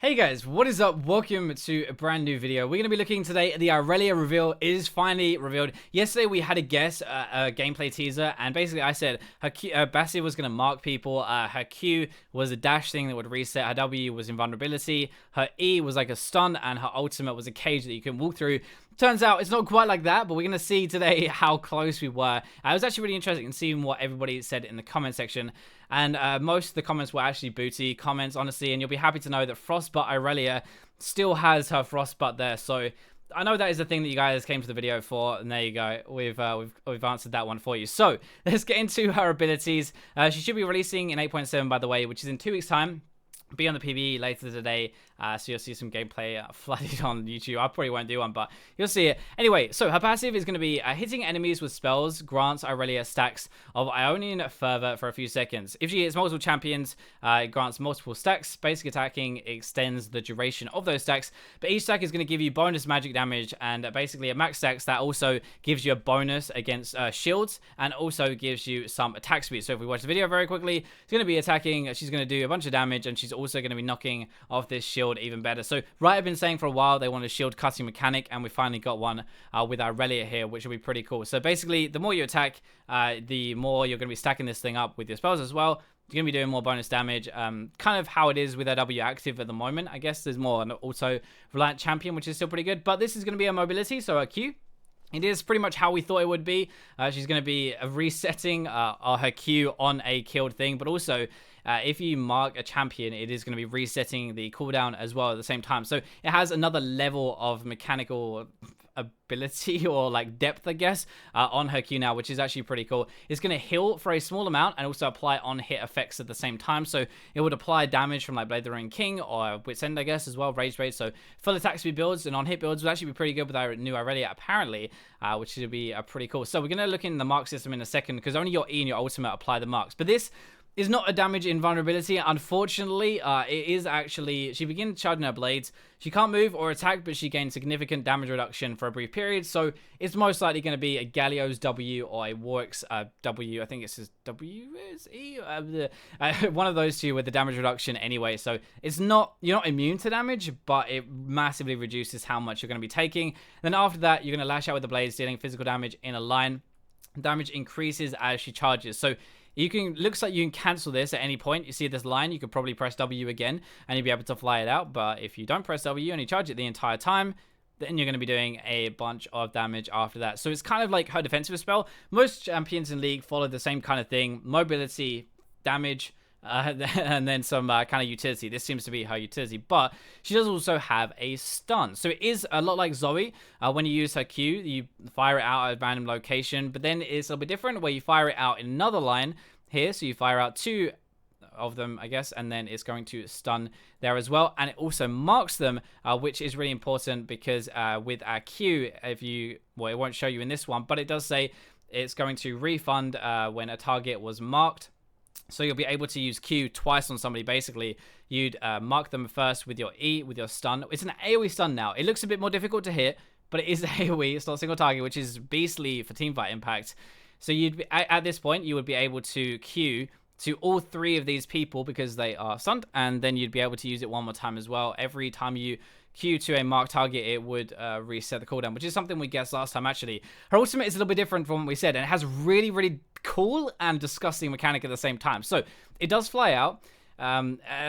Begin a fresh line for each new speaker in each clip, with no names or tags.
Hey guys, what is up? Welcome to a brand new video. We're going to be looking today at the IRELIA reveal. It is finally revealed. Yesterday we had a guess, a gameplay teaser, and basically I said her passive was going to mark people, her Q was a dash thing that would reset, her W was invulnerability, her E was like a stun, and her ultimate was a cage that you can walk through. Turns out it's not quite like that, but we're going to see today how close we were. It was actually really interesting in seeing what everybody said in the comment section. And most of the comments were actually booty comments, honestly. And you'll be happy to know that Frostbutt IRELIA still has her Frostbutt there. So I know that is the thing that you guys came to the video for. And there you go. We've answered that one for you. So let's get into her abilities. She should be releasing in 8.7, by the way, which is in 2 weeks' time. Be on the PvE later today, so you'll see some gameplay flooded on YouTube. I probably won't do one, but you'll see it. Anyway, so her passive is going to be hitting enemies with spells grants IRELIA stacks of Ionian Fervor for a few seconds. If she hits multiple champions, it grants multiple stacks. Basic attacking extends the duration of those stacks, but each stack is going to give you bonus magic damage, and basically at max stacks, that also gives you a bonus against shields, and also gives you some attack speed. So if we watch the video very quickly, it's going to be attacking, she's going to do a bunch of damage, and she's also going to be knocking off this shield even better. So Riot have been saying for a while they want a shield cutting mechanic, and we finally got one with Irelia here, which will be pretty cool. So basically, the more you attack, the more you're going to be stacking this thing up with your spells as well. You're going to be doing more bonus damage, kind of how it is with our W active at the moment. I guess there's more an auto-reliant champion, which is still pretty good. But this is going to be a mobility, so a Q. It is pretty much how we thought it would be. She's going to be resetting her Q on a killed thing, but also if you mark a champion, it is going to be resetting the cooldown as well at the same time. So it has another level of mechanical ability or like depth, I guess, on her Q now, which is actually pretty cool. It's going to heal for a small amount and also apply on-hit effects at the same time. So it would apply damage from like Blade the Ruined King or Wit's End, I guess, as well, Rage Raid. So full attack speed builds and on-hit builds would actually be pretty good with our new Irelia, apparently, which would be pretty cool. So we're going to look in the mark system in a second, because only your E and your ultimate apply the marks. But this is not a damage invulnerability, unfortunately. It is actually, she begins charging her blades. She can't move or attack, but she gains significant damage reduction for a brief period. So it's most likely going to be a Galio's W or a Warwick's W. I think it's his W is E. One of those two with the damage reduction anyway. So it's not, you're not immune to damage, but it massively reduces how much you're going to be taking. Then after that, you're going to lash out with the blades, dealing physical damage in a line. Damage increases as she charges. So you can, looks like you can cancel this at any point. You see this line, you could probably press W again and you'll be able to fly it out. But if you don't press W and you charge it the entire time, then you're going to be doing a bunch of damage after that. So it's kind of like her defensive spell. Most champions in League follow the same kind of thing. Mobility, damage, and then some kind of utility. This seems to be her utility, but she does also have a stun. So it is a lot like Zoe. When you use her Q, you fire it out at a random location, but then it's a little bit different where you fire it out in another line here. So you fire out 2 of them, I guess, and then it's going to stun there as well, and it also marks them, which is really important because with our Q, well, it won't show you in this one, but it does say it's going to refund when a target was marked. So you'll be able to use Q twice on somebody. Basically, you'd mark them first with your E, with your stun. It's an AoE stun now. It looks a bit more difficult to hit, but it is AoE. It's not a single target, which is beastly for teamfight impact. So you'd be, at this point, you would be able to Q to all 3 of these people because they are stunned, and then you'd be able to use it one more time as well. Every time you Q to a marked target, it would reset the cooldown, which is something we guessed last time, actually. Her ultimate is a little bit different from what we said, and it has really, really cool and disgusting mechanic at the same time. So it does fly out.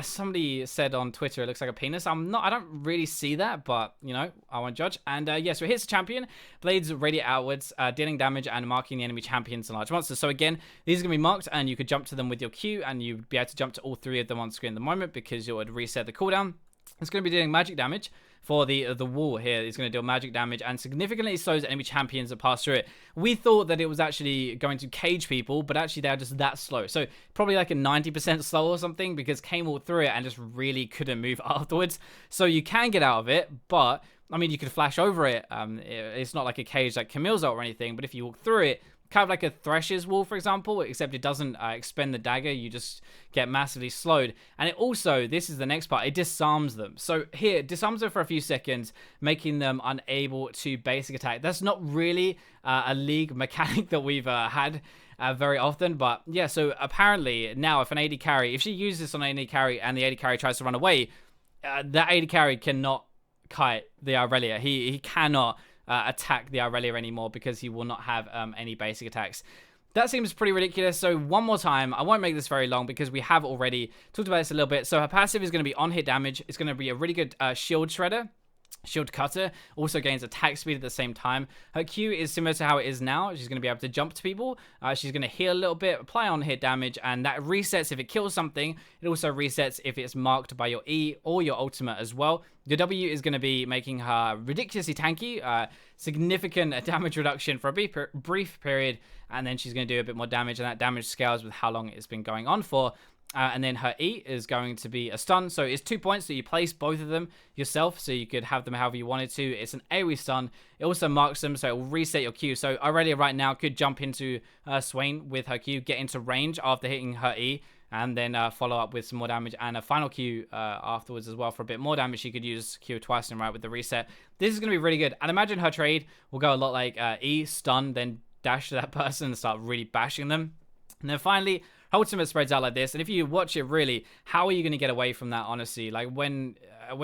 Somebody said on Twitter it looks like a penis. I don't really see that, but you know, I won't judge. And yeah, so it hits the champion, blades radiate outwards, dealing damage and marking the enemy champions and large monsters. So again, these are gonna be marked, and you could jump to them with your Q, and you'd be able to jump to all 3 of them on screen at the moment because it would reset the cooldown. It's going to be doing magic damage for the wall here. It's going to deal magic damage and significantly slows enemy champions that pass through it. We thought that it was actually going to cage people, but actually they're just that slow. So probably like a 90% slow or something, because came all through it and just really couldn't move afterwards. So you can get out of it, but I mean, you could flash over it. It's not like a cage like Camille's or anything, but if you walk through it, kind of like a Thresh's wall, for example, except it doesn't expend the dagger. You just get massively slowed. And it also, this is the next part, it disarms them. So here, it disarms them for a few seconds, making them unable to basic attack. That's not really a League mechanic that we've had very often, but yeah, so apparently now if an AD carry, if she uses this on an AD carry and the AD carry tries to run away, that AD carry cannot kite the Irelia. He cannot attack the Irelia anymore because he will not have any basic attacks. That seems pretty ridiculous. So one more time, I won't make this very long because we have already talked about this a little bit. So her passive is going to be on hit damage. It's going to be a really good shield shredder. Shield Cutter also gains attack speed at the same time. Her Q is similar to how it is now. She's going to be able to jump to people. She's going to heal a little bit, apply on hit damage, and that resets if it kills something. It also resets if it's marked by your E or your ultimate as well. Your W is going to be making her ridiculously tanky, significant damage reduction for a brief period, and then she's going to do a bit more damage, and that damage scales with how long it's been going on for. And then her E is going to be a stun. So it's 2 points, so you place both of them yourself, so you could have them however you wanted to. It's an AoE stun. It also marks them, so it will reset your Q. So Irelia right now could jump into Swain with her Q, get into range after hitting her E, and then follow up with some more damage and a final Q afterwards as well for a bit more damage. She could use Q twice in a row with the reset. This is going to be really good. And imagine her trade will go a lot like E, stun, then dash to that person and start really bashing them. And then finally, her ultimate spreads out like this, and if you watch it really, how are you going to get away from that, honestly? Like, when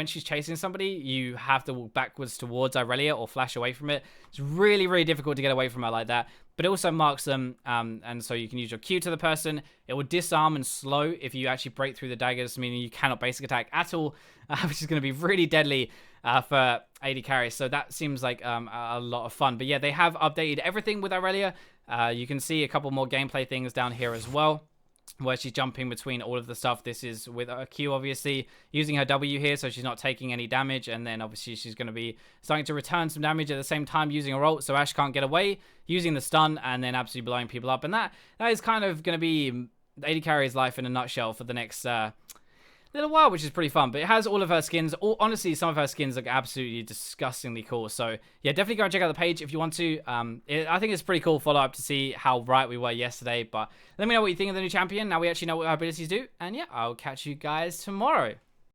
she's chasing somebody, you have to walk backwards towards Irelia or flash away from it. It's really, really difficult to get away from her like that, but it also marks them, and so you can use your Q to the person. It will disarm and slow if you actually break through the daggers, meaning you cannot basic attack at all, which is going to be really deadly for AD carry. So that seems like a lot of fun. But yeah, they have updated everything with Irelia. You can see a couple more gameplay things down here as well, where she's jumping between all of the stuff. This is with her Q, obviously, using her W here, so she's not taking any damage, and then obviously she's going to be starting to return some damage at the same time using her ult, so Ashe can't get away, using the stun, and then absolutely blowing people up. And that is kind of going to be AD carry's life in a nutshell for the next little while, which is pretty fun. But it has all of her skins. Honestly, some of her skins look absolutely disgustingly cool. So yeah, definitely go and check out the page if you want to. I think it's a pretty cool follow-up to see how right we were yesterday. But let me know what you think of the new champion. Now we actually know what our abilities do. And yeah, I'll catch you guys tomorrow.